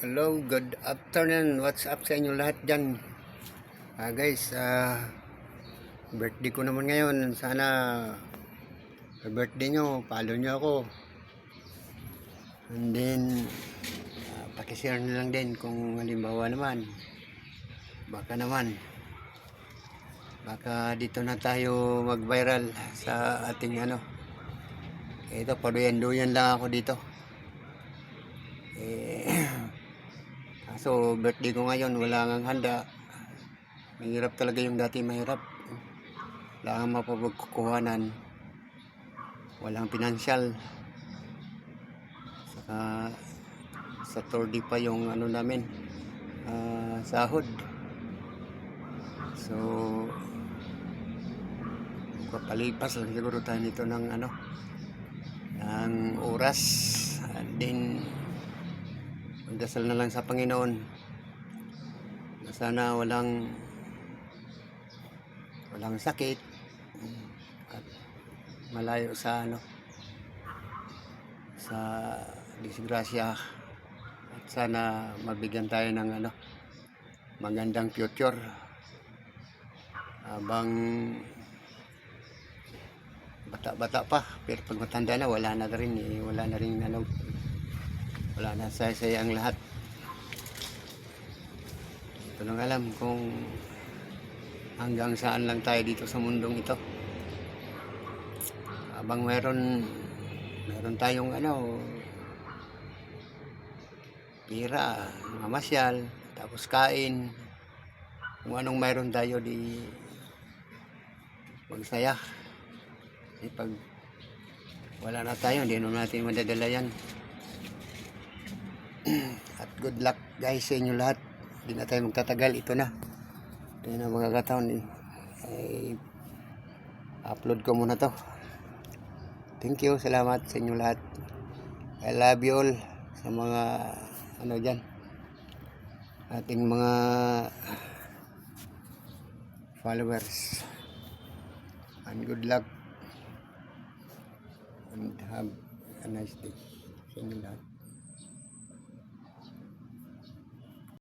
Hello, good afternoon. What's up sa inyo lahat dyan? Guys, birthday ko naman ngayon. Sana sa birthday nyo, follow nyo ako. And then, pakishare nyo lang din kung halimbawa naman. Baka dito na tayo mag-viral sa ating Ito, paduyan-duyan lang ako dito. So birthday ko ngayon, wala ngang handa. Mahirap talaga yung dati mahirap. Wala kang mapapagkukuhanan. Walang pinansyal. Saka sa tordi pa yung namin, sahod. So papalipas lang siguro tayo nito ng ng oras. And then magdasal na lang sa Panginoon na sana walang sakit at malayo sa sa disgrasya, at sana mabigyan tayo ng magandang future habang bata-bata pa. Pero pag matanda na, wala na saya-saya ang lahat. Ito lang alam kung hanggang saan lang tayo dito sa mundong ito. Habang meron tayong pira, mamasyal, tapos kain, kung anong mayroon tayo, di magsaya. Kasi pag wala na tayo, hindi natin madadala yan. At good luck guys sa inyo lahat. Hindi na tayo magtatagal. Ito na mga kataon. Upload ko muna to. Thank you, salamat sa inyo lahat. I love you all sa mga dyan, ating mga followers. And good luck and have a nice day sa inyo lahat.